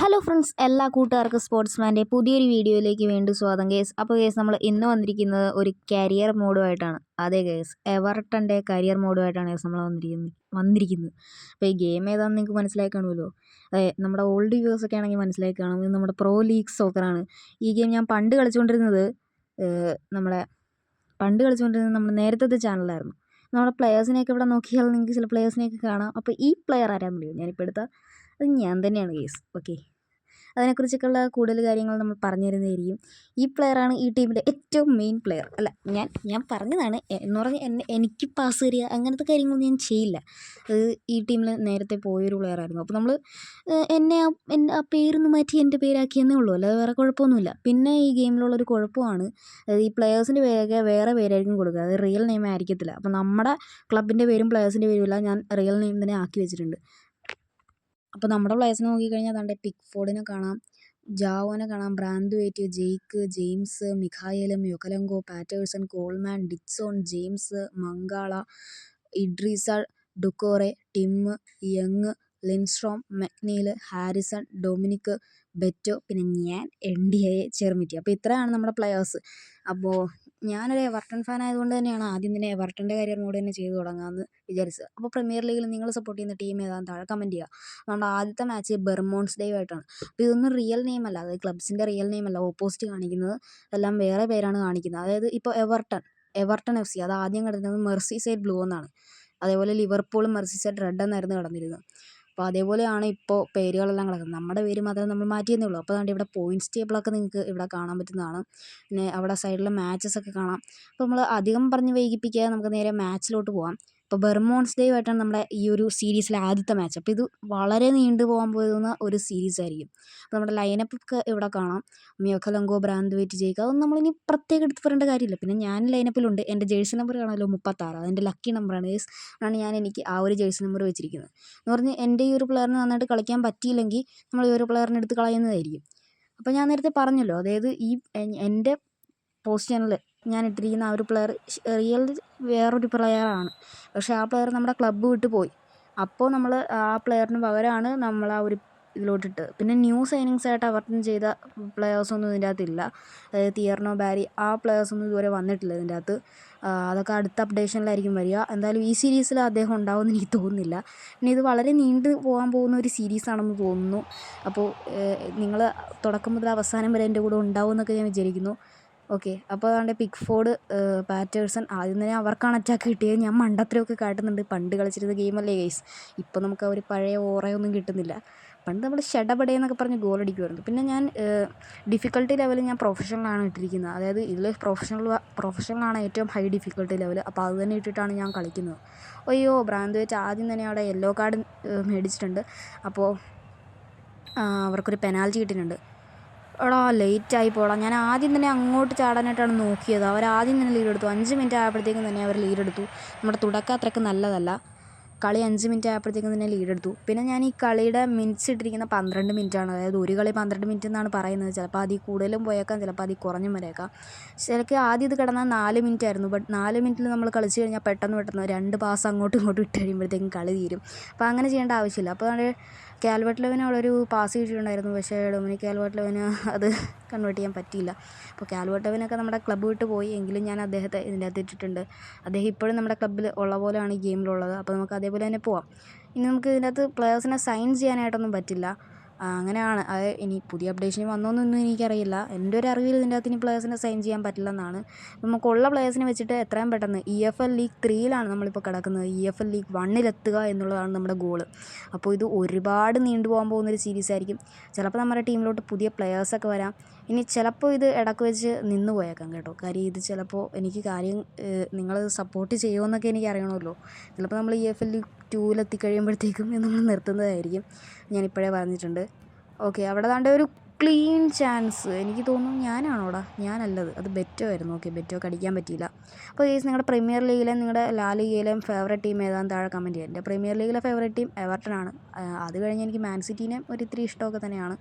Hello friends, എല്ലാ കൂട്ടുകാർക്കും സ്പോർട്സ്മാൻ്റെ പുതിയൊരു വീഡിയോയിലേക്ക് വീണ്ടും സ്വാഗതം ഗേസ്. അപ്പോൾ ഗേസ്, നമ്മൾ ഇന്ന് വന്നിരിക്കുന്നത് ഒരു കരിയർ മോഡുമായിട്ടാണ്. അതെ ഗേസ്, എവർട്ടൻ്റെ കരിയർ മോഡുമായിട്ടാണ് ഗേസ് നമ്മൾ വന്നിരിക്കുന്നത്. അപ്പോൾ ഈ ഗെയിം ഏതാണെന്ന് നിങ്ങൾക്ക് മനസ്സിലായി കാണുമല്ലോ. അതെ, നമ്മുടെ ഓൾഡ് വ്യൂവേഴ്സൊക്കെ ആണെങ്കിൽ മനസ്സിലായി കാണും. ഇത് നമ്മുടെ പ്രോ ലീഗ് സോക്കറാണ്. ഈ ഗെയിം ഞാൻ പണ്ട് കളിച്ചുകൊണ്ടിരുന്നത് നമ്മുടെ നേരത്തെ ചാനലായിരുന്നു. നമ്മുടെ പ്ലെയേഴ്സിനെയൊക്കെ ഇവിടെ നോക്കിയാൽ നിങ്ങൾക്ക് ചില പ്ലെയേഴ്സിനെയൊക്കെ കാണാം. അപ്പോൾ ഈ പ്ലെയർ ആരാണെന്ന് അറിയുമോ? ഞാനിപ്പോൾ എടുത്ത അത് ഞാൻ തന്നെയാണ് ഗെയ്സ്. ഓക്കെ, അതിനെക്കുറിച്ചൊക്കെയുള്ള കൂടുതൽ കാര്യങ്ങൾ നമ്മൾ പറഞ്ഞു തരുന്നതായിരിക്കും. ഈ പ്ലെയറാണ് ഈ ടീമിൻ്റെ ഏറ്റവും മെയിൻ പ്ലെയർ. അല്ല, ഞാൻ പറഞ്ഞതാണ് എന്ന് പറഞ്ഞാൽ എനിക്ക് പാസ് തരിക അങ്ങനത്തെ കാര്യങ്ങളൊന്നും ഞാൻ ചെയ്യില്ല. അത് ഈ ടീമിൽ നേരത്തെ പോയൊരു പ്ലെയറായിരുന്നു. അപ്പോൾ നമ്മൾ എന്നെ ആ പേരൊന്ന് മാറ്റി എൻ്റെ പേരാക്കിയെന്നേ ഉള്ളൂ, അല്ലാതെ വേറെ കുഴപ്പമൊന്നുമില്ല. പിന്നെ ഈ ഗെയിമിലുള്ളൊരു കുഴപ്പമാണ്, അതായത് ഈ പ്ലെയേഴ്സിൻ്റെ പേരൊക്കെ വേറെ പേരായിരിക്കും കൊടുക്കുക. അത് റിയൽ നെയിം ആയിരിക്കത്തില്ല. അപ്പോൾ നമ്മുടെ ക്ലബിൻ്റെ പേരും പ്ലെയേഴ്സിൻ്റെ പേരും എല്ലാം ഞാൻ റിയൽ നെയിം തന്നെ ആക്കി വെച്ചിട്ടുണ്ട്. അപ്പോൾ നമ്മുടെ പ്ലെയേഴ്സിനെ നോക്കിക്കഴിഞ്ഞാൽ അതാണ്ട് പിക്ഫോർഡിനെ കാണാം, ജാവോനെ കാണാം, Branthwaite, Jake, James, Mykhailo, Mykolenko, Patterson, Coleman, Dixon, James, Mangala, Idrissa, Doucoure, Tim, Young, Lindstrom, McNeil, Harrison, Dominic, Beto, പിന്നെ ഞാൻ NDI ചെറുമിറ്റി. അപ്പോൾ ഇത്രയാണ് നമ്മുടെ പ്ലെയേഴ്സ്. അപ്പോൾ ഞാനൊരു എവർട്ടൺ ഫാൻ ആയതുകൊണ്ട് തന്നെയാണ് ആദ്യം തന്നെ എവർട്ടൻ്റെ കരിയർ മോഡ് തന്നെ ചെയ്ത് തുടങ്ങാമെന്ന് വിചാരിച്ചത്. അപ്പോൾ പ്രീമിയർ ലീഗിൽ നിങ്ങൾ സപ്പോർട്ട് ചെയ്യുന്ന ടീം ഏതാണെന്ന് താഴെ കമൻറ്റ് ചെയ്യുക. നമ്മുടെ ആദ്യത്തെ മാച്ച് ബെർമോൺസ്ഡേയുമായിട്ടാണ്. അപ്പോൾ ഇതൊന്നും റിയൽ നെയിം അല്ല, അതായത് ക്ലബ്സിൻ്റെ റിയൽ നെയിം അല്ല. ഓപ്പോസിറ്റ് കാണിക്കുന്നത് എല്ലാം വേറെ പേരാണ് കാണിക്കുന്നത്. അതായത് ഇപ്പോൾ എവർട്ടൺ FC അത് ആദ്യം കിടന്നത് മെർസിസൈഡ് ബ്ലൂ എന്നാണ്. അതേപോലെ ലിവർപൂളും മെർസിസൈഡ് റെഡ് എന്നായിരുന്നു കിടന്നിരുന്നത്. അപ്പോൾ അതേപോലെയാണ് ഇപ്പോൾ പേരുകളെല്ലാം കിടക്കുന്നത്. നമ്മുടെ പേര് മാത്രമേ നമ്മൾ മാറ്റിയെന്നേ ഉള്ളൂ. അപ്പോൾ അതുകൊണ്ട് ഇവിടെ പോയിൻറ്റ്സ് ടേബിളൊക്കെ നിങ്ങൾക്ക് ഇവിടെ കാണാൻ പറ്റുന്നതാണ്. പിന്നെ അവിടെ സൈഡിൽ മാച്ചസൊക്കെ കാണാം. അപ്പോൾ നമ്മൾ അധികം പറഞ്ഞ് വൈകിപ്പിക്കാതെ നമുക്ക് നേരെ മാച്ചിലോട്ട് പോകാം. ഇപ്പോൾ ബെർമോൺസ്ഡേയുമായിട്ടാണ് നമ്മുടെ ഈ ഒരു സീരീസിലെ ആദ്യത്തെ മാച്ച്. അപ്പോൾ ഇത് വളരെ നീണ്ടു പോകാൻ പോകുന്ന ഒരു സീരീസ് ആയിരിക്കും. അപ്പോൾ നമ്മുടെ ലൈനപ്പൊക്കെ ഇവിടെ കാണാം. മ്യൊകലങ്കോ, ബ്രാന്ത്വെയ്റ്റ്, ജെയ്ക്ക്, അതൊന്നും നമ്മളിനി പ്രത്യേകം എടുത്ത് പറയേണ്ട കാര്യമില്ല. പിന്നെ ഞാൻ ലൈനപ്പിലുണ്ട്. എൻ്റെ ജേഴ്സി നമ്പർ കാണാമല്ലോ, 36. അതെൻ്റെ ലക്കി നമ്പറാണ് ഗയ്സ്. അതാണ് എനിക്ക് ആ ഒരു ജേഴ്സി നമ്പർ വെച്ചിരിക്കുന്നത്. എന്ന് പറഞ്ഞ് എൻ്റെ ഈ ഒരു പ്ലെയറിന് നന്നായിട്ട് കളിക്കാൻ പറ്റിയില്ലെങ്കിൽ നമ്മൾ ഈ ഒരു പ്ലെയറിനെ എടുത്ത് കളയുന്നതായിരിക്കും. അപ്പോൾ ഞാൻ നേരത്തെ പറഞ്ഞല്ലോ, അതായത് ഈ എൻ്റെ പൊസിഷനിൽ ഞാൻ ഇട്ടിരിക്കുന്ന ആ ഒരു പ്ലെയർ റിയൽ വേറൊരു പ്ലെയറാണ്. പക്ഷേ ആ പ്ലെയർ നമ്മുടെ ക്ലബ്ബ് വിട്ട് പോയി. അപ്പോൾ നമ്മൾ ആ പ്ലെയറിന് പകരമാണ് നമ്മൾ ആ ഒരു ഇതിലോട്ടിട്ട്. പിന്നെ ന്യൂ സൈനിങ്സ് ആയിട്ട് എവർട്ടൺ ചെയ്ത പ്ലെയേഴ്സൊന്നും ഇതിൻ്റെ അകത്തില്ല. അതായത് തിയർനോ, ബാരി, ആ പ്ലെയേഴ്സൊന്നും ഇതുവരെ വന്നിട്ടില്ല ഇതിൻ്റെ അകത്ത്. അതൊക്കെ അടുത്ത അപ്ഡേഷനിലായിരിക്കും വരിക. എന്തായാലും ഈ സീരീസിൽ അദ്ദേഹം ഉണ്ടാവുമെന്ന് എനിക്ക് തോന്നുന്നില്ല. പിന്നെ ഇത് വളരെ നീണ്ടു പോകാൻ പോകുന്ന ഒരു സീരീസാണെന്ന് തോന്നുന്നു. അപ്പോൾ നിങ്ങൾ തുടക്കം മുതൽ അവസാനം വരെ എൻ്റെ കൂടെ ഉണ്ടാവുമെന്നൊക്കെ ഞാൻ വിചാരിക്കുന്നു. ഓക്കെ, അപ്പോൾ അതുകൊണ്ട് പിക്ഫോർഡ്, പാറ്റേഴ്സൺ, ആദ്യം തന്നെ അവർക്കാണ് അറ്റാക്ക് കിട്ടിയത്. ഞാൻ മണ്ടത്തരമൊക്കെ കാട്ടുന്നുണ്ട്. പണ്ട് കളിച്ചിരുന്ന ഗെയിമല്ലേ ഗൈസ്. ഇപ്പോൾ നമുക്ക് ആ ഒരു പഴയ ഓറയൊന്നും കിട്ടുന്നില്ല. പണ്ട് നമ്മൾ ഷടപടയെന്നൊക്കെ പറഞ്ഞ് ഗോളടിക്കുമായിരുന്നു. പിന്നെ ഞാൻ ഡിഫിക്കൽട്ടി ലെവൽ ഞാൻ പ്രൊഫഷണലാണ് ഇട്ടിരിക്കുന്നത്. അതായത് ഇതിൽ പ്രൊഫഷണലാണ് ഏറ്റവും ഹൈ ഡിഫിക്കൽട്ടി ലെവൽ. അപ്പോൾ അത് തന്നെ ഇട്ടിട്ടാണ് ഞാൻ കളിക്കുന്നത്. അയ്യോ, ബ്രാന്ത്വെയ്റ്റ് ആദ്യം തന്നെ അവിടെ യെല്ലോ കാർഡ് മേടിച്ചിട്ടുണ്ട്. അപ്പോൾ അവർക്കൊരു പെനാൽറ്റി കിട്ടിയിട്ടുണ്ട്. എടാ, ലേറ്റായി പോടാ. ഞാൻ ആദ്യം തന്നെ അങ്ങോട്ട് ചാടാനായിട്ടാണ് നോക്കിയത്. അവരാദ്യം തന്നെ ലീഡെടുത്തു. 5 മിനിറ്റ് ആയപ്പോഴത്തേക്കും തന്നെ അവർ ലീഡെടുത്തു. നമ്മുടെ തുടക്കം അത്രയ്ക്ക് നല്ലതല്ല. കളി 5 മിനിറ്റ് ആയപ്പോഴത്തേക്കും തന്നെ ലീഡെടുത്തു. പിന്നെ ഞാൻ ഈ കളിയുടെ മിനിറ്റ്സ് ഇട്ടിരിക്കുന്ന 12 മിനിറ്റാണ്. അതായത് ഒരു കളി 12 മിനിറ്റ് എന്നാണ് പറയുന്നത്. ചിലപ്പോൾ അതിൽ കൂടുതലും പോയേക്കാം, ചിലപ്പോൾ അതിൽ കുറഞ്ഞും വരേക്കാം. ശരിക്കും ആദ്യം ഇത് കിടന്നാൽ 4 മിനിറ്റ് ആയിരുന്നു. ബട്ട് 4 മിനിറ്റിൽ നമ്മൾ കളിച്ച് കഴിഞ്ഞാൽ പെട്ടെന്ന് 2 പാസ് അങ്ങോട്ടും ഇങ്ങോട്ടും ഇട്ട് കഴിയുമ്പോഴത്തേക്കും കളി തീരും. അപ്പോൾ അങ്ങനെ ചെയ്യേണ്ട ആവശ്യമില്ല. അപ്പോൾ കാൽവേർട്ട് ലെവന് അവിടെ ഒരു പാസ് കിട്ടിയിട്ടുണ്ടായിരുന്നു. പക്ഷേ ഡൊമിനിക് കാൽവേർട്ട് ലെവന് അത് കൺവേർട്ട് ചെയ്യാൻ പറ്റിയില്ല. അപ്പോൾ കാൽവേർട്ട് ലെവനൊക്കെ നമ്മുടെ ക്ലബ്ബ് വിട്ട് പോയി. എങ്കിലും ഞാൻ അദ്ദേഹത്തെ ഇതിൻ്റെ അകത്ത് ഇട്ടിട്ടുണ്ട്. അദ്ദേഹം ഇപ്പോഴും നമ്മുടെ ക്ലബ്ബിൽ ഉള്ള പോലെയാണ് ഈ ഗെയിമിലുള്ളത്. അപ്പോൾ നമുക്ക് അതേപോലെ തന്നെ പോവാം. ഇനി നമുക്ക് ഇതിൻ്റെ അകത്ത് പ്ലെയേഴ്സിനെ സൈൻ ചെയ്യാനായിട്ടൊന്നും പറ്റില്ല. അങ്ങനെയാണ്. അത് ഇനി പുതിയ അപ്ഡേഷൻ വന്നോന്നൊന്നും എനിക്കറിയില്ല. എൻ്റെ ഒരു അറിവിൽ ഇതിൻ്റെ അകത്ത് ഇനി പ്ലെയേഴ്സിനെ സൈൻ ചെയ്യാൻ പറ്റില്ലെന്നാണ്. നമുക്കുള്ള പ്ലെയേഴ്സിനെ വെച്ചിട്ട് എത്രയും പെട്ടെന്ന് EFL ലീഗ് 3യിലാണ് നമ്മളിപ്പോൾ കിടക്കുന്നത്. EFL ലീഗ് 1ലെത്തുക എന്നുള്ളതാണ് നമ്മുടെ ഗോള്. അപ്പോൾ ഇത് ഒരുപാട് നീണ്ടു പോകാൻ പോകുന്നൊരു സീരീസ് ആയിരിക്കും. ചിലപ്പോൾ നമ്മുടെ ടീമിലോട്ട് പുതിയ പ്ലെയേഴ്സൊക്കെ വരാം. ഇനി ചിലപ്പോൾ ഇത് ഇടയ്ക്ക് വെച്ച് നിന്ന് പോയേക്കാം കേട്ടോ. കാര്യം ഇത് ചിലപ്പോൾ എനിക്ക് നിങ്ങൾ സപ്പോർട്ട് ചെയ്യുമെന്നൊക്കെ എനിക്ക് അറിയണമല്ലോ. ചിലപ്പോൾ നമ്മൾ EFL ലീഗ് 2ലെത്തിക്കഴിയുമ്പോഴത്തേക്കും നമ്മൾ നിർത്തുന്നതായിരിക്കും. ഞാനിപ്പോഴേ പറഞ്ഞിട്ടുണ്ട്. ഓക്കെ, അവിടെ ദാണ്ടെ ഒരു ക്ലീൻ ചാൻസ്. എനിക്ക് തോന്നുന്നു ഞാനാണോടാ, ഞാനല്ലത്, അത് ബെറ്റോ ആയിരുന്നു. ഓക്കെ, ബെറ്റോക്ക് അടിക്കാൻ പറ്റിയില്ല. അപ്പോൾ ഗയ്സ്, നിങ്ങളുടെ പ്രീമിയർ ലീഗിലെയും നിങ്ങളുടെ ലാ ലീഗയിലെയും ഫേവറേറ്റ് ടീം ഏതാണെന്ന് താഴെ കമൻറ്റ് ചെയ്യുക. എൻ്റെ പ്രീമിയർ ലീഗിലെ ഫേവറേറ്റ് ടീം എവർട്ടനാണ്. അത് കഴിഞ്ഞ് എനിക്ക് മാൻ സിറ്റീനെയും ഒരിത്തിരി ഇഷ്ടമൊക്കെ തന്നെയാണ്.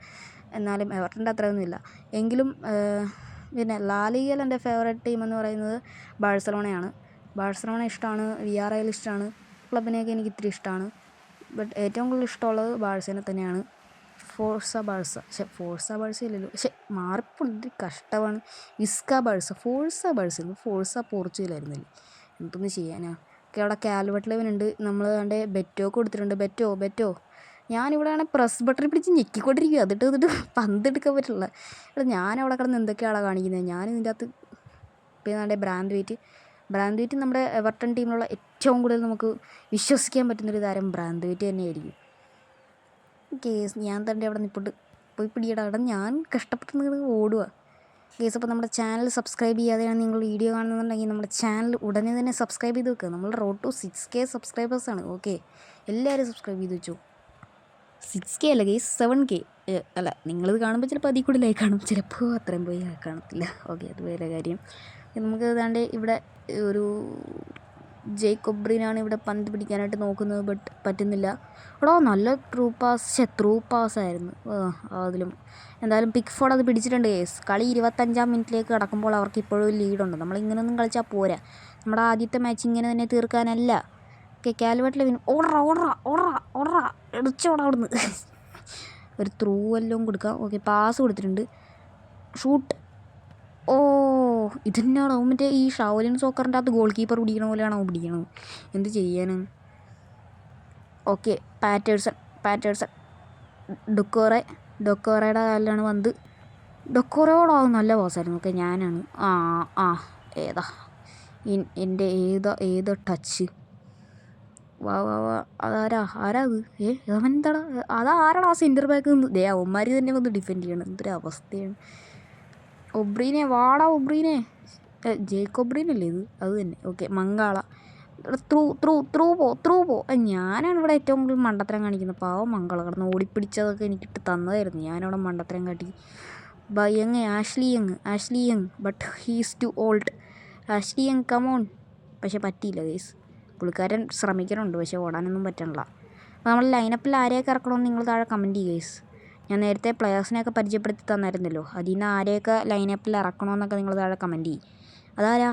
എന്നാലും എവർട്ടൻ്റെ അത്രയൊന്നുമില്ല. എങ്കിലും പിന്നെ ലാ ലീഗയിൽ എൻ്റെ ഫേവറേറ്റ് ടീം എന്ന് പറയുന്നത് ബാഴ്സലോണയാണ്. ബാഴ്സലോണ ഇഷ്ടമാണ്, VRL ഇഷ്ടമാണ്, ക്ലബിനെയൊക്കെ എനിക്ക് ഇത്തിരി ഇഷ്ടമാണ്. ബട്ട് ഏറ്റവും കൂടുതൽ ഇഷ്ടമുള്ളത് ബാഴ്സേനെ തന്നെയാണ്. Forca Barca. ഫോഴ്സ ബാഴ്സ ഇല്ലല്ലോ, മാറിപ്പോയി, കഷ്ടമാണ്. വിസ്ക ബാഴ്സ, ഫോഴ്സ ബാഴ്സ, ഫോഴ്സ പോർച്ചുഗലായിരുന്നല്ലേ. എന്തൊന്ന് ചെയ്യാനാ. ഓക്കെ, അവിടെ കാൽവർട്ട് ലെവൻ ഉണ്ട്. നമ്മൾ കണ്ടേ ബെറ്റോ കൊടുത്തിട്ടുണ്ട്. ബെറ്റോ ഞാനിവിടെ ആണെങ്കിൽ പ്രസ് ബട്ടൺ പിടിച്ച് ഞെക്കിക്കൊണ്ടിരിക്കുക. എന്നിട്ട് പന്തെടുക്കാൻ പറ്റില്ല. ഞാനവിടെ കിടന്ന് എന്തൊക്കെയാണ് കാണിക്കുന്നത്. ഞാനിതിൻ്റെ അകത്ത് പിന്നെ നമ്മുടെ ബ്രാൻഡ്വെയ്റ്റ് നമ്മുടെ എവർട്ടൺ ടീമിലുള്ള ഏറ്റവും കൂടുതൽ നമുക്ക് വിശ്വസിക്കാൻ പറ്റുന്നൊരു താരം ബ്രാൻഡ്വെയ്റ്റ് തന്നെയായിരിക്കും. കേസ് ഞാൻ തന്നെ അവിടെ നിൽപ്പുണ്ട്, പോയി പിടിയിടാം. ഞാൻ കഷ്ടപ്പെട്ട് നിങ്ങൾ ഓടുക കേസ്. അപ്പോൾ നമ്മുടെ ചാനൽ സബ്സ്ക്രൈബ് ചെയ്യാതെയാണ് നിങ്ങൾ വീഡിയോ കാണുന്നുണ്ടെങ്കിൽ നമ്മുടെ ചാനൽ ഉടനെ തന്നെ സബ്സ്ക്രൈബ് ചെയ്ത് വെക്കുക. നമ്മൾ റോഡ് ടു 6K സബ്സ്ക്രൈബേഴ്സാണ്. ഓക്കെ, എല്ലാവരും സബ്സ്ക്രൈബ് ചെയ്ത് വെച്ചു. 6K അല്ല ഗെയ്സ്, 7K. അല്ല, നിങ്ങളിത് കാണുമ്പോൾ ചിലപ്പോൾ അതിൽ കൂടുതലായി കാണും, ചിലപ്പോൾ അത്രയും പോയി കാണത്തില്ല. ഓക്കെ, അത് വേറെ കാര്യം. നമുക്ക് ഏതാണ്ട് ഇവിടെ ഒരു ജേക്കബ് ബ്രീനാണ് ഇവിടെ പന്ത് പിടിക്കാനായിട്ട് നോക്കുന്നത്. ബട്ട് പറ്റുന്നില്ല. നല്ല ത്രൂ പാസ്സായിരുന്നു അതിലും. എന്തായാലും പിക്ഫോർഡ് അത് പിടിച്ചിട്ടുണ്ട് കേസ്. കളി 25-ാം മിനിറ്റിലേക്ക് കടക്കുമ്പോൾ അവർക്ക് ഇപ്പോഴും ലീഡുണ്ട്. നമ്മളിങ്ങനെയൊന്നും കളിച്ചാൽ പോരാ. നമ്മുടെ ആദ്യത്തെ മാച്ച് ഇങ്ങനെ തന്നെ തീർക്കാനല്ല. ഓക്കെ, കാൽവർട്ട് ലെവൻ ഓടറാ ഇടിച്ചോടാ അവിടുന്ന്. ഒരു ത്രൂ എല്ലാം കൊടുക്കാം. ഓക്കെ, പാസ് കൊടുത്തിട്ടുണ്ട്. ഷൂട്ട്. ഇതന്നെയാണോ മറ്റേ ഈ ഷാവലിൻ സോക്കറിൻ്റെ അകത്ത് ഗോൾ കീപ്പർ പിടിക്കണ പോലെയാണോ പിടിക്കണത്? എന്ത് ചെയ്യാനും. ഓക്കെ, പാറ്റേഴ്സൺ ഡൊക്കോറയുടെ കാലിലാണ് വന്ന്. ഡൊക്കോറയോടാവും നല്ല പാസ്സായിരുന്നു. ഓക്കെ, ഞാനാണ്. ഏതാ എൻ്റെ ഏതാ ടച്ച്. വാ അതാരാ അത്? അവനെന്താടാ അതാരാടാ സെൻറ്റർ ബാക്ക് നിന്ന്? അവന്മാർ തന്നെ വന്ന് ഡിഫെൻഡ് ചെയ്യണം. എന്തൊരു അവസ്ഥയാണ്. ഒബ്രീനെ വാടാ, ഒബ്രീനെ. ജേക്കബ് ബ്രീനല്ലേ ഇത്? അത് തന്നെ. ഓക്കെ, മങ്കാള ത്രൂ പോ. ഞാനാണ് ഇവിടെ ഏറ്റവും കൂടുതൽ മണ്ടത്തരം കാണിക്കുന്നത്. പാവം മങ്കള കിടന്ന് ഓടിപ്പിടിച്ചതൊക്കെ എനിക്കിട്ട് തന്നതായിരുന്നു. ഞാനവിടെ മണ്ടത്തരം കാട്ടി. Ashley Young but he's too old. Ashley Young come on. പക്ഷെ പറ്റിയില്ല ഗൈസ്. പുള്ളിക്കാരൻ ശ്രമിക്കുന്നുണ്ട്, പക്ഷെ ഓടാനൊന്നും പറ്റണില്ല. അപ്പോൾ നമ്മൾ ലൈനപ്പിൽ ആരെയൊക്കെ ഇറക്കണമെന്ന് നിങ്ങൾ താഴെ കമൻറ്റ് ചെയ്യുക ഗൈസ്. ഞാൻ നേരത്തെ പ്ലെയേഴ്സിനെയൊക്കെ പരിചയപ്പെടുത്തി തന്നായിരുന്നല്ലോ. അതിൽ നിന്ന് ആരെയൊക്കെ ലൈനപ്പിൽ ഇറക്കണമെന്നൊക്കെ നിങ്ങൾ താഴെ കമൻറ്റ് ചെയ്യും. അതാരാ?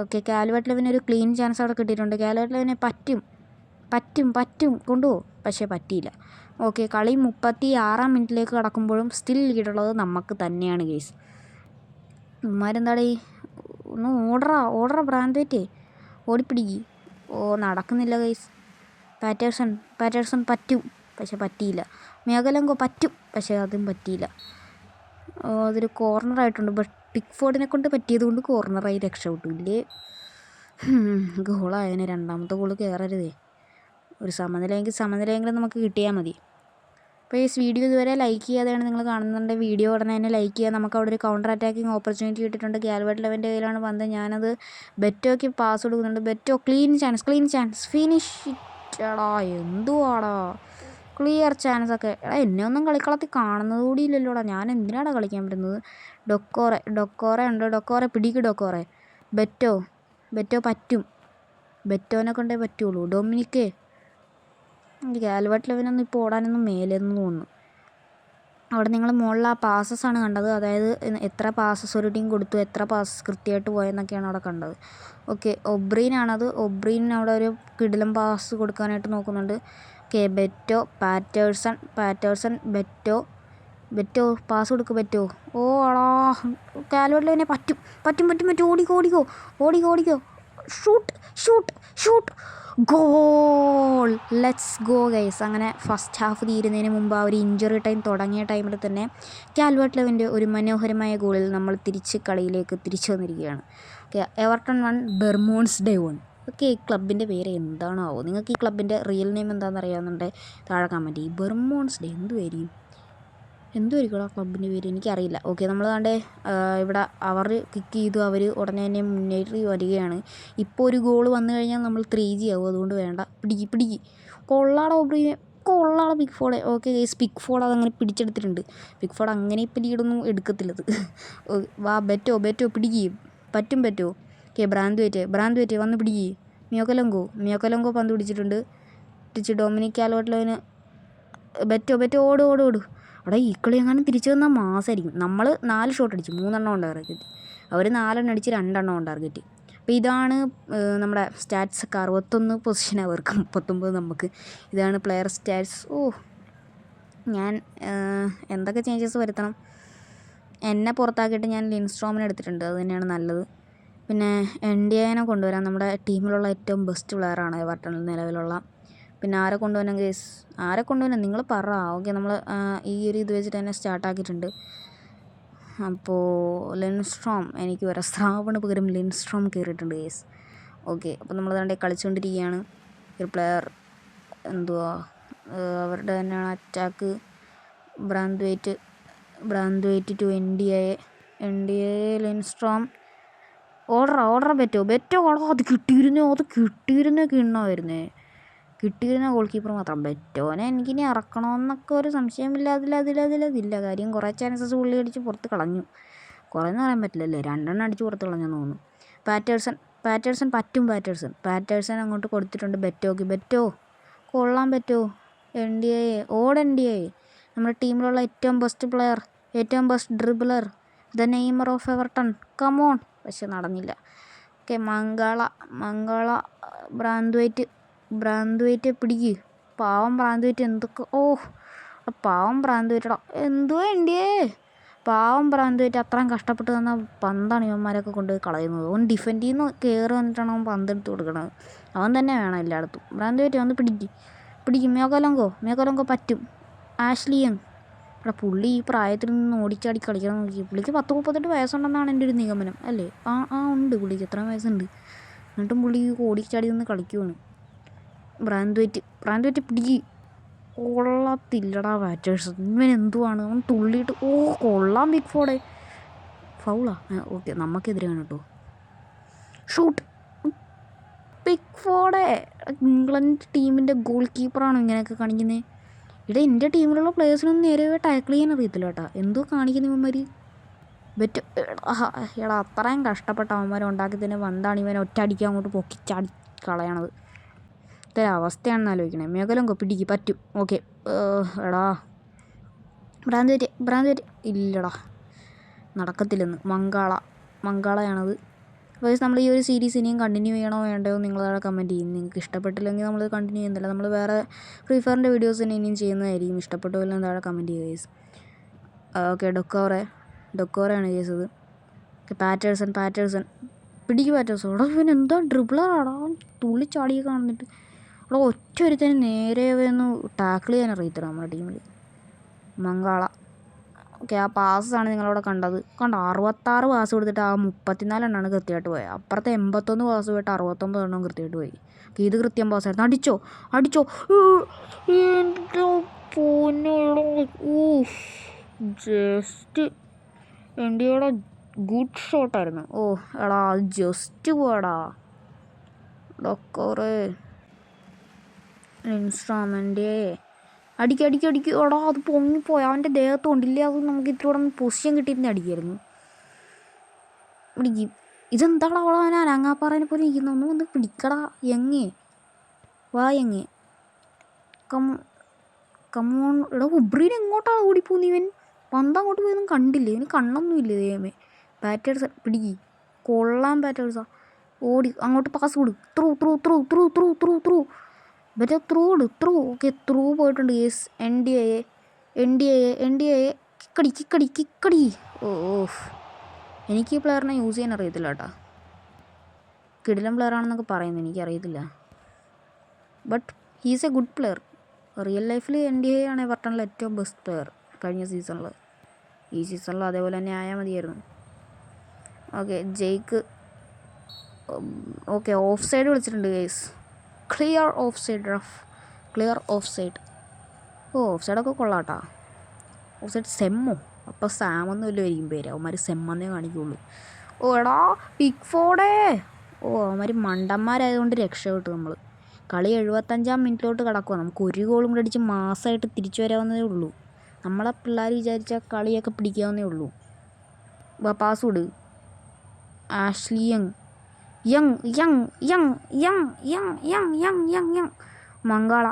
ഓക്കെ, കാൽവർട്ട് ലെവന് ഒരു ക്ലീൻ ചാൻസ് അവിടെ കിട്ടിയിട്ടുണ്ട്. കാൽവർട്ട് ലെവനെ പറ്റും കൊണ്ടുപോകും, പക്ഷേ പറ്റിയില്ല. ഓക്കെ, കളി 36-ാം മിനിറ്റിലേക്ക് കടക്കുമ്പോഴും സ്റ്റിൽ ലീഡുള്ളത് നമുക്ക് തന്നെയാണ് ഗെയ്സ്. ഇവന്മാരെന്താടേ ഒന്ന് ഓടറ ബ്രാൻഡ്വെയ്റ്റ് ഓടിപ്പിടിക്ക്. നടക്കുന്നില്ല ഗെയ്സ്. പാറ്റേഴ്സൺ പറ്റും, പക്ഷെ പറ്റിയില്ല. മേഘലങ്കോ പറ്റും, പക്ഷേ അതും പറ്റിയില്ല. അതൊരു കോർണറായിട്ടുണ്ട്. ബട്ട് പിക്ഫോർഡിനെ കൊണ്ട് പറ്റിയത് കൊണ്ട് കോർണറായി രക്ഷപ്പെട്ടു. ഇല്ലേ ഗോളായതിനെ. രണ്ടാമത്തെ ഗോൾ കയറരുതേ. ഒരു സമനിലയെങ്കിലും നമുക്ക് കിട്ടിയാൽ മതി. അപ്പോൾ ഈ വീഡിയോ ഇതുവരെ ലൈക്ക് ചെയ്യാതെയാണ് നിങ്ങൾ കാണുന്നുണ്ടെങ്കിൽ വീഡിയോ ഉടനെ തന്നെ ലൈക്ക് ചെയ്യുക. നമുക്ക് അവിടെ ഒരു കൗണ്ടർ അറ്റാക്കിങ് ഓപ്പർച്യൂണിറ്റി കിട്ടിയിട്ടുണ്ട്. കാൽവർട്ട് ലെവൻ്റെ കയ്യിലാണ് വന്ന്. ഞാനത് ബെറ്റോയ്ക്ക് പാസ് കൊടുക്കുന്നുണ്ട്. Beto clean chance finish. എന്തുവാടാ ക്ലിയർ ചാൻസ് ഒക്കെ. എന്നെ ഒന്നും കളിക്കളത്തിൽ കാണുന്നത് കൂടി ഇല്ലല്ലോടാ. ഞാൻ എന്തിനാടാ കളിക്കാൻ പറ്റുന്നത്? ഡൊക്കോറെ ഉണ്ട്. ഡൊക്കോറെ പിടിക്കും. ബെറ്റോ പറ്റും. ബെറ്റോനെ കൊണ്ടേ പറ്റുള്ളൂ. ഡൊമിനിക്കേ. കാൽവർട്ട് ലെവനൊന്നും ഇപ്പോൾ ഓടാനൊന്നും മേലെന്ന് തോന്നുന്നു. അവിടെ നിങ്ങൾ മുകളിൽ ആ പാസസ്സാണ് കണ്ടത്. അതായത് എത്ര പാസസ് ഒരു ടീം കൊടുത്തു, എത്ര പാസസ് കൃത്യമായിട്ട് പോയെന്നൊക്കെയാണ് അവിടെ കണ്ടത്. ഓക്കെ, ഒബ്രീനാണത്. ഒബ്രീൻ അവിടെ ഒരു കിടിലം പാസ് കൊടുക്കാനായിട്ട് നോക്കുന്നുണ്ട്. Okay, Beto Patterson Beto pass കൊടുക്കുക. ബെറ്റോ കാൽവർട്ട് ലെവനെ പറ്റും. ഓടിക്കോ. Shoot goal. Let's go guys. അങ്ങനെ ഫസ്റ്റ് ഹാഫ് തീരുന്നതിന് മുമ്പ് ആ ഒരു ഇഞ്ചുറി ടൈം തുടങ്ങിയ ടൈമിൽ തന്നെ കാൽവർട്ട് ലെവൻ്റെ ഒരു മനോഹരമായ ഗോളിൽ നമ്മൾ കളിയിലേക്ക് തിരിച്ചു വന്നിരിക്കുകയാണ്. Okay, Everton 1 ബെർമോൺസ്ഡേ 1. ഓക്കെ, ഈ ക്ലബിൻ്റെ പേര് എന്താണാവോ? നിങ്ങൾക്ക് ഈ ക്ലബിൻ്റെ റിയൽ നെയിം എന്താണെന്ന് അറിയാവുന്നുണ്ടെങ്കിൽ താഴെ കമൻറ്റ് ചെയ്യും. ബെർമോൺസ്ഡേ എന്തുമായിരിക്കും ആ ക്ലബിൻ്റെ പേര്? എനിക്കറിയില്ല. ഓക്കെ, നമ്മൾ കണ്ടേ ഇവിടെ അവർ കിക്ക് ചെയ്തു. അവർ ഉടനെ തന്നെ മുന്നേറി വരികയാണ്. ഇപ്പോൾ ഒരു ഗോൾ വന്നു കഴിഞ്ഞാൽ നമ്മൾ 3G ആവും. അതുകൊണ്ട് വേണ്ട. പിടിക്ക്. കൊള്ളാടോ പിക്ഫോർഡ്. ഓക്കെ ഗൈസ്, പിക്ഫോർഡ് അതങ്ങനെ പിടിച്ചെടുത്തിട്ടുണ്ട്. പിക്ഫോർഡ് അങ്ങനെ ഇപ്പോൾ ലീഡൊന്നും എടുക്കത്തില്ലത്. വാ ബെറ്റോ പിടിക്ക്. പറ്റും. ഓക്കെ, ബ്രാൻഡ്വെയ്റ്റ് വന്ന് പിടിക്ക്. മിയോക്കലങ്കോ പന്ത് പിടിച്ചിട്ടുണ്ട്. Dominic Calvert ലെവന്. ബെറ്റോ ഓട്. അവിടെ ഈ കളി എങ്ങാനും തിരിച്ചു വന്നാൽ മാസമായിരിക്കും. നമ്മൾ 4 ഷോട്ട് അടിച്ചു, 3 എണ്ണം ഉണ്ട് ടാർഗറ്റ്. അവർ 4 എണ്ണം അടിച്ച് 2 എണ്ണം ഉണ്ട് ടാർഗറ്റ്. അപ്പോൾ ഇതാണ് നമ്മുടെ സ്റ്റാറ്റ്സ്. 61 പൊസിഷൻ അവർക്ക്, 39 നമുക്ക്. ഇതാണ് പ്ലെയർ സ്റ്റാറ്റ്സ്. ഞാൻ എന്തൊക്കെ ചേഞ്ചസ് വരുത്തണം? എന്നെ പുറത്താക്കിയിട്ട് ഞാൻ ലിൻസ്ട്രോമിനെ എടുത്തിട്ടുണ്ട്, അത് തന്നെയാണ് നല്ലത്. പിന്നെ NDIനെ കൊണ്ടുവരാം, നമ്മുടെ ടീമിലുള്ള ഏറ്റവും ബെസ്റ്റ് പ്ലെയറാണ് എവർട്ടണിൽ നിലവിലുള്ള. പിന്നെ ആരെ കൊണ്ടുവരാം ഗേസ്? ആരെ കൊണ്ടുവരാം നിങ്ങൾ പറ. ഓക്കെ, നമ്മൾ ഈ ഒരു ഇത് വെച്ചിട്ട് തന്നെ സ്റ്റാർട്ടാക്കിയിട്ടുണ്ട്. അപ്പോൾ ലിൻസ്ട്രോം എനിക്ക് വരാം. സ്രാവിന് പകരം ലിൻസ്ട്രോം കയറിയിട്ടുണ്ട് ഗേസ്. ഓക്കെ, അപ്പോൾ നമ്മളതാണ്ട് കളിച്ചുകൊണ്ടിരിക്കുകയാണ്. ഒരു പ്ലെയർ എന്തുവാ അവരുടെ തന്നെയാണ് attack. Branthwaite to NDI Lindstrom. Order Beto ഓളോ. അത് കിട്ടിയിരുന്നേ കിണ്ണമായിരുന്നേ. കിട്ടിയിരുന്ന ഗോൾ കീപ്പർ മാത്രം. ബെറ്റോനെ എനിക്കിനി ഇറക്കണമെന്നൊക്കെ ഒരു സംശയമില്ല. അതില്ല കാര്യം. കുറേ ചാൻസസ് പുള്ളി അടിച്ച് പുറത്ത് കളഞ്ഞു. കുറേന്ന് പറയാൻ പറ്റില്ലല്ലേ, 2 അടിച്ച് പുറത്ത് കളഞ്ഞെന്ന് തോന്നുന്നു. പാറ്റേഴ്സൺ പറ്റും. പാറ്റേഴ്സൺ അങ്ങോട്ട് കൊടുത്തിട്ടുണ്ട് ബെറ്റോക്ക്. ബെറ്റോ കൊള്ളാൻ പറ്റുമോ? NDI നമ്മുടെ ടീമിലുള്ള ഏറ്റവും ബെസ്റ്റ് പ്ലെയർ, ഏറ്റവും best dribbler, the Neymar of Everton. Come on. പക്ഷെ നടന്നില്ല. ഓക്കെ, മംഗള ബ്രാന്ത്വൈറ്റ് പിടിക്ക്. പാവം ബ്രാന്ത്വൈറ്റ് എന്തൊക്കെ. പാവം ബ്രാന്ത്വൈറ്റടാ. എന്തുവാ NDI? പാവം ബ്രാന്ത്വൈറ്റ് അത്രയും കഷ്ടപ്പെട്ട് തന്ന പന്താണ് ഇവന്മാരൊക്കെ കൊണ്ട് കളയുന്നത്. അവൻ ഡിഫെൻഡിൽ നിന്ന് കയറി വന്നിട്ടാണ് അവൻ പന്തെടുത്ത് കൊടുക്കുന്നത്. അവൻ തന്നെ വേണം എല്ലായിടത്തും. ബ്രാന്ത്വൈറ്റ് വന്ന് പിടിക്കും. മേക്കോലങ്കോ പറ്റും. Ashley Young. ഇവിടെ പുള്ളി ഈ പ്രായത്തിൽ നിന്ന് ഓടിച്ചാടി കളിക്കണം നോക്കി. പുള്ളിക്ക് 10-38 വയസ്സുണ്ടെന്നാണ് എൻ്റെ ഒരു നിഗമനം അല്ലേ? ഉണ്ട് പുള്ളിക്ക്, എത്ര വയസ്സുണ്ട്. എന്നിട്ടും പുള്ളി ഓടിച്ചാടി നിന്ന് കളിക്കുവാണ്. ബ്രാന്ത്വൈറ്റ് പിടിക്ക്. കൊള്ളത്തില്ലടാ പാറ്റേഴ്സ്. ഇവൻ എന്തുവാണ് അവൻ തുള്ളിയിട്ട്. കൊള്ളാം. ബിഗ് ഫോർഡ് ഫൗളാ. ഓക്കെ, നമുക്കെതിരെയാണ് കേട്ടോ. ഷൂട്ട്. ബിഗ് ഫോർഡ് ഇംഗ്ലണ്ട് ടീമിൻ്റെ ഗോൾ കീപ്പറാണോ ഇങ്ങനെയൊക്കെ കാണിക്കുന്നത്? ഇവിടെ എൻ്റെ ടീമിലുള്ള പ്ലേയേഴ്സിനൊന്നും നേരെ ടാക്കിൾ ചെയ്യാൻ അറിയത്തില്ല കേട്ടോ. എന്തോ കാണിക്കുന്ന ഇവന്മാർ. എടാ അത്രയും കഷ്ടപ്പെട്ട അവന്മാർ ഉണ്ടാക്കി തന്നെ വന്നാണ് ഇവൻ ഒറ്റയടിക്ക് അങ്ങോട്ട് പൊക്കിച്ചാടി കളയണത്. ഇതൊരവസ്ഥയാണെന്ന് ആലോചിക്കണേ. മേഖലങ്കോ പിടിക്ക്. പറ്റും. ഓക്കെ, എടാ ബ്രാന്ത്വൈറ്റ് ഇല്ലടാ, നടക്കത്തില്ലെന്ന്. മംഗളയാണത്. അപ്പോൾ നമ്മൾ ഈ ഒരു സീരീസ് ഇനിയും കണ്ടിന്യൂ ചെയ്യണോ വേണ്ടയോ നിങ്ങളവിടെ കമൻറ്റ് ചെയ്യും. നിങ്ങൾക്ക് ഇഷ്ടപ്പെട്ടില്ലെങ്കിൽ നമ്മൾ കണ്ടിന്യൂ ചെയ്യുന്നില്ല. നമ്മൾ വേറെ ഫ്രീ ഫയറിൻ്റെ വീഡിയോസ് തന്നെ ഇനിയും ചെയ്യുന്നതായിരിക്കും. ഇഷ്ടപ്പെട്ടോ താഴെ കമൻറ്റ് ചെയ്യുക ഗൈസ്. ഓക്കെ, ഡൊക്കോറയാണ് കേസ് ഇത്. ഓക്കെ, പാറ്റേഴ്സൺ പിടിക്ക്. പാറ്റേഴ്സൺ അവിടെ ഇവൻ എന്താ ഡ്രിബിളറാടാ. തുള്ളി ചാടിയൊക്കെ കാണുന്നിട്ട് അവിടെ ഒറ്റ ഒരുത്തന്നെ നേരെ ഒന്ന് ടാക്കിൾ ചെയ്യാൻ അറിയത്തില്ല നമ്മുടെ ടീമിൽ. മംഗള. ഓക്കെ, ആ പാസ്സാണ് നിങ്ങളവിടെ കണ്ടത്. 66 പാസ് കൊടുത്തിട്ട് ആ 34 എണ്ണമാണ് കൃത്യമായിട്ട് പോയത്. അപ്പുറത്തെ 81 പാസ് പോയിട്ട് 69 എണ്ണം കൃത്യമായിട്ട് പോയി. ഇത് കൃത്യം പാസ്സായിരുന്നു. അടിച്ചോ. എൻ്റെ പൊന്നോളൂ. Just NDIയുടെ good ഷോട്ടായിരുന്നു. എടാ അത് ജസ്റ്റ് പോടാ. ഡൊക്കോറ് ലിൻസ്ട്രോം NDI അടിക്ക്. എടാ അത് പൊങ്ങിപ്പോയി. അവൻ്റെ ദേഹത്ത് കൊണ്ടില്ലേ. അത് നമുക്ക് ഇത്തിരി കൂടെ പൊസിഷൻ കിട്ടിയിരുന്നേ അടിക്കായിരുന്നു. പിടിക്കും. ഇതെന്താണ് അവളെ അവൻ അനങ്ങാപ്പാറേനെ പോലെ ഇരിക്കുന്നു. ഒന്നും ഒന്ന് പിടിക്കടാ. വാ കമോൺ. എടാ ഉബ്രീൻ എങ്ങോട്ടാണ് ഓടിപ്പോകുന്നത് ഇവൻ? പന്ത് അങ്ങോട്ട് പോയൊന്നും കണ്ടില്ലേ? ഇവന് കണ്ണൊന്നും ഇല്ലേ ദൈവമേ. പാറ്റേഴ്സ് പിടിക്ക്. കൊള്ളാൻ പാറ്റേഴ്സാ. ഓടി അങ്ങോട്ട് പാസ് കൊടു. ത്രൂ മറ്റേ ത്രൂ. ഓക്കെ, ത്രൂ പോയിട്ടുണ്ട് കേസ്. NDI കിക്കടി. എനിക്ക് ഈ പ്ലെയറിനെ യൂസ് ചെയ്യാൻ അറിയത്തില്ല കേട്ടോ. കിടിലൻ പ്ലെയറാണെന്നൊക്കെ പറയുന്നത് എനിക്കറിയത്തില്ല. But he's A good player. Real ലൈഫിൽ NDI ആണ് എവർട്ടണിലെ ഏറ്റവും ബെസ്റ്റ് പ്ലെയർ കഴിഞ്ഞ സീസണിൽ. ഈ സീസണിൽ അതേപോലെ തന്നെ ആയാൽ മതിയായിരുന്നു. Okay, Jake. Okay, off side വിളിച്ചിട്ടുണ്ട് guys. Clear off side. Off സൈഡൊക്കെ കൊള്ളാട്ടാ. Of side സെമ്മോ. അപ്പോൾ സാമെന്ന് വല്ലതും പേര്. അവന്മാർ സെമ്മെന്നേ കാണിക്കുള്ളൂ. എടാ ബിഗ് ഫോർഡ്. അവന്മാർ മണ്ടന്മാരായതുകൊണ്ട് രക്ഷപ്പെട്ടു നമ്മൾ. കളി 75-ാം മിനിറ്റിലോട്ട് കിടക്കുക. നമുക്ക് ഒരു ഗോളും കൂടെ അടിച്ച് മാസമായിട്ട് തിരിച്ചു വരാവുന്നതേ ഉള്ളൂ. നമ്മളെ പിള്ളേർ വിചാരിച്ച കളിയൊക്കെ പിടിക്കാവുന്നേ ഉള്ളൂ. പാസ് വിട്. Ashley Young. മംഗള.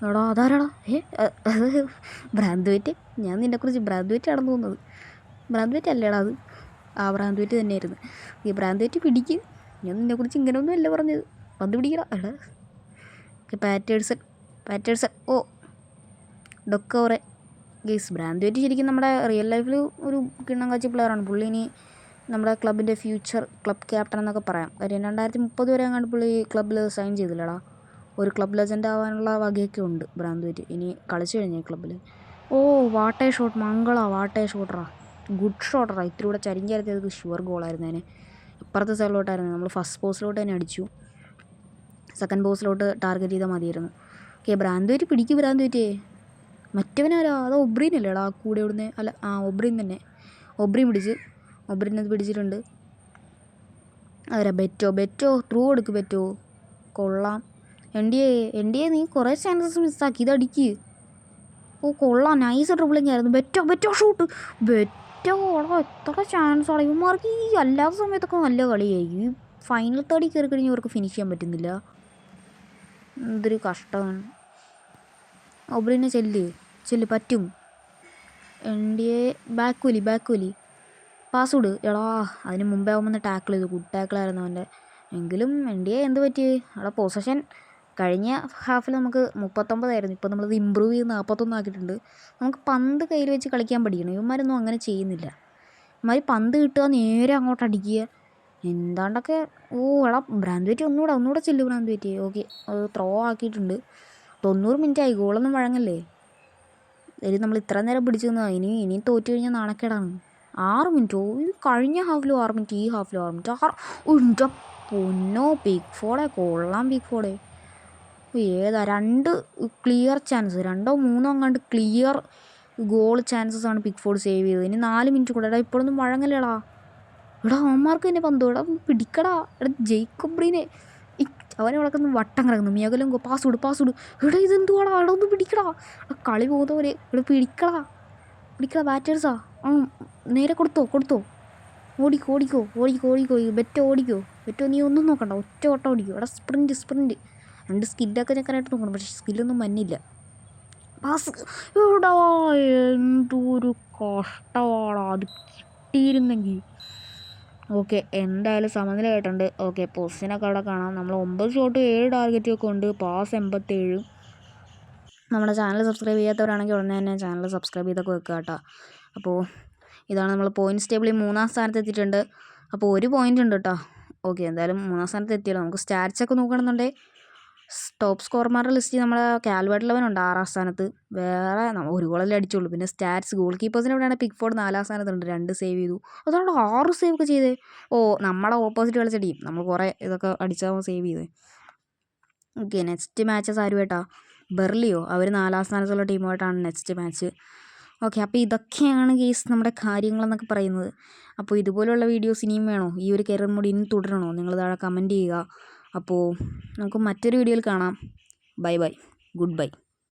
എടാ അതാരാടാ? ബ്രാന്ത്വൈറ്റ്. ഞാൻ നിന്നെക്കുറിച്ച് ബ്രാന്ത്വൈറ്റ് ആണെന്ന് തോന്നുന്നത്. ബ്രാന്ത്വൈറ്റ് അല്ലേടാ അത്? ബ്രാന്ത്വൈറ്റ് തന്നെയായിരുന്നു. ഈ ബ്രാന്ത്വൈറ്റ് പിടിക്ക്. ഞാൻ നിന്നെക്കുറിച്ച് ഇങ്ങനെയൊന്നും അല്ല പറഞ്ഞത്. പന്ത് പിടിക്കടാ. എടാ പാറ്റേഴ്സൺ. Doucoure guys. ബ്രാൻഡ്വേറ്റ് ശരിക്കും നമ്മുടെ റിയൽ ലൈഫിൽ ഒരു കിണ്ണം കാച്ചി പ്ലെയറാണ്. പുള്ളി ഇനി നമ്മുടെ ക്ലബിൻ്റെ ഫ്യൂച്ചർ ക്ലബ് ക്യാപ്റ്റൻ എന്നൊക്കെ പറയാം. കാര്യം 2030 വരെ അങ്ങാണ്ട് പുള്ളി ക്ലബ്ബിൽ സൈൻ ചെയ്തില്ലടാ. ഒരു ക്ലബ് ലെജൻഡ് ആവാനുള്ള വകയൊക്കെ ഉണ്ട് ബ്രാൻഡ്വേറ്റ് ഇനി കളിച്ചു കഴിഞ്ഞാൽ ക്ലബ്ബിൽ. ഓ വാട്ടേ ഷോട്ട് മംഗള, വാട്ടേ ഷോട്ടറാ, ഗുഡ് ഷോട്ടറാ. ഇത്തിരി കൂടെ ചരിഞ്ഞായിരുന്നത് ഷുവർ ഗോളായിരുന്നു. അതിന് ഇപ്പുറത്തെ സൈഡിലോട്ടായിരുന്നു. നമ്മൾ ഫസ്റ്റ് പോസ്റ്റിലോട്ട് തന്നെ അടിച്ചു. സെക്കൻഡ് പോസ്റ്റിലോട്ട് ടാർഗറ്റ് ചെയ്താൽ മതിയായിരുന്നു. ഓക്കെ ബ്രാൻഡ്വേറ്റ് പിടിക്കും. ബ്രാൻഡ്വേറ്റേ മറ്റവനാരാ? അതോ ഒബ്രീനല്ലേടാ കൂടെ ഇവിടുന്ന്? അല്ല ഒബ്രീൻ തന്നെ. ഒബ്രീൻ ഒബ്രീനത് പിടിച്ചിട്ടുണ്ട്. ആരാ? ബെറ്റോ ത്രൂ കൊടുക്ക് ബെറ്റോ. കൊള്ളാം. എൻ ഡി എ നീ കുറേ ചാൻസസ് മിസ്സാക്കി. ഇതടിക്ക്. ഓ കൊള്ളാം, നൈസ് ട്രിപ്പിളിങ് ആയിരുന്നു. Beto shoot. ബെറ്റോ എത്ര ചാൻസ് ആണ് ഇവന്മാർക്ക്. ഈ അല്ലാത്ത സമയത്തൊക്കെ നല്ല കളിയായി. ഈ ഫൈനൽ തേർഡിൽ കയറി കഴിഞ്ഞാൽ ഇവർക്ക് ഫിനിഷ് ചെയ്യാൻ പറ്റുന്നില്ല. എന്തൊരു കഷ്ടമാണ്. ഒബ്രീനെ ചെല്ല് പറ്റും. N D A back pass വിട്. എടാ അതിന് മുമ്പേ ആവുമ്പോൾ ടാക്കിൾ ചെയ്തു. ഗുഡ് ടാക്കിളായിരുന്നു അവൻ്റെ. എങ്കിലും എൻ ഡി എ എന്ത് പറ്റി? അവിടെ പൊസഷൻ കഴിഞ്ഞ ഹാഫിൽ നമുക്ക് 39 ഇപ്പോൾ നമ്മളത് ഇമ്പ്രൂവ് ചെയ്ത് 41 ആക്കിയിട്ടുണ്ട്. നമുക്ക് പന്ത് കയ്യിൽ വെച്ച് കളിക്കാൻ പഠിക്കണം. ഇവന്മാരൊന്നും അങ്ങനെ ചെയ്യുന്നില്ല. ഇവന്മാർ പന്ത് കിട്ടുക നേരെ അങ്ങോട്ട് അടിക്കുക എന്താണ്ടൊക്കെ. ഓ എടാ ബ്രാൻഡ്വേറ്റ് ഒന്നുകൂടെ ചെല്ലു ബ്രാൻഡ്വേറ്റ്. ഓക്കെ ത്രോ ആക്കിയിട്ടുണ്ട്. 90 മിനിറ്റായി. ഗോളൊന്നും വഴങ്ങല്ലേ. ഇനി നമ്മൾ ഇത്ര നേരം പിടിച്ചു നിന്നാ ഇനിയും തോറ്റു കഴിഞ്ഞാൽ നാണക്കേടാണ്. 6 മിനിറ്റോ? ഇത് കഴിഞ്ഞ ഹാഫിലും 6 മിനിറ്റ്, ഈ ഹാഫിലും 6 മിനിറ്റ്. എൻ്റെ പൊന്നോ പിക് ഫോർഡേ. കൊള്ളാം പിക് ഫോർഡേ. ഏതാ 2 ക്ലിയർ ചാൻസ്, 2 or 3 അങ്ങാണ്ട് ക്ലിയർ ഗോൾ ചാൻസസ് ആണ് പിക് ഫോർഡ് സേവ് ചെയ്തത്. ഇനി 4 മിനിറ്റ് കൂടെ. എടാ ഇപ്പോഴൊന്നും വഴങ്ങല്ലേടാ. എടാ അവന്മാർക്ക് തന്നെ പന്തോ. എടാ പിടിക്കടാ. എടാ ജെയ്ക്കബ്രീനെ അവനെ വിളക്കുന്ന വട്ടം കിടക്കുന്നു. മിയകലും പാസ് വിട്. എടാ ഇതെന്തുവാടാ. എടാ ഒന്ന് പിടിക്കടാ. എടാ കളി പോകുന്നവരെ. എടാ പിടിക്കടാ ബാറ്റേഴ്സാ. നേരെ കൊടുത്തോ. ഓടിക്കോ. ബെറ്റോ നീ ഒന്നും നോക്കണ്ട. ഒറ്റ ഓട്ടം ഓടിക്കോ. എടാ സ്പ്രിൻറ്റ് 2 സ്കില്ലൊക്കെ ചെക്കാനായിട്ട് നോക്കണം. പക്ഷേ സ്കില്ലൊന്നും മന്നില്ല. പാസ്. എടാ എന്തൊരു കഷ്ടമാടാ. അത് കിട്ടിയിരുന്നെങ്കിൽ. ഓക്കെ എന്തായാലും സമനിലയായിട്ടുണ്ട്. ഓക്കെ പൊസിഷനൊക്കെ അവിടെ കാണാം. നമ്മൾ 9 ഷോട്ട് 7 ടാർഗറ്റൊക്കെ ഉണ്ട്. പാസ് 87. നമ്മുടെ ചാനൽ സബ്സ്ക്രൈബ് ചെയ്യാത്തവരാണെങ്കിൽ ഉടനെ തന്നെ ചാനൽ സബ്സ്ക്രൈബ് ചെയ്തൊക്കെ വെക്കുക കേട്ടോ. അപ്പോൾ ഇതാണ് നമ്മൾ പോയിൻറ്റ്സ് ടേബിളിൽ 3-ാം സ്ഥാനത്ത് എത്തിയിട്ടുണ്ട്. അപ്പോൾ 1 പോയിൻ്റ് ഉണ്ട് കേട്ടോ. ഓക്കെ എന്തായാലും 3-ാം സ്ഥാനത്ത് എത്തിയല്ലോ. നമുക്ക് സ്റ്റാറ്റ്സൊക്കെ നോക്കണമെന്നുണ്ടെങ്കിൽ ടോപ്പ് സ്കോർമാരുടെ ലിസ്റ്റ് നമ്മുടെ കാൽവേർട്ട് 11 ഉണ്ട് 6-ാം സ്ഥാനത്ത്. വേറെ ഒരു ഗോളല്ലേ അടിച്ചുള്ളൂ. പിന്നെ സ്റ്റാറ്റ്സ് ഗോൾ കീപ്പേഴ്സിന് എവിടെയാണ് പിക് ഫോർഡ് 4-ാം സ്ഥാനത്തുണ്ട്. 2 സേവ് ചെയ്തു. അതാണ് 6 സേവ് ഒക്കെ ചെയ്തേ. ഓ നമ്മുടെ ഓപ്പോസിറ്റ് കളിച്ച ടീം നമ്മൾ കുറേ ഇതൊക്കെ അടിച്ചാൽ സേവ് ചെയ്തേ. ഓക്കെ നെക്സ്റ്റ് മാച്ചസ് ആരുമായിട്ടാ? ബെർലിയോ. അവർ 4-ാം സ്ഥാനത്തുള്ള ടീമുമായിട്ടാണ് നെക്സ്റ്റ് മാച്ച്. ഓക്കെ അപ്പോൾ ഇതൊക്കെയാണ് ഗെയ്സ് നമ്മുടെ കാര്യങ്ങളെന്നൊക്കെ പറയുന്നത്. അപ്പോൾ ഇതുപോലുള്ള വീഡിയോസ് ഇനിയും വേണോ? ഈ ഒരു കരിയർ മോഡ് ഇനിയും തുടരണോ? നിങ്ങൾ താഴെ കമൻറ്റ് ചെയ്യുക. അപ്പോൾ നമുക്ക് മറ്റൊരു വീഡിയോയിൽ കാണാം. Bye good bye.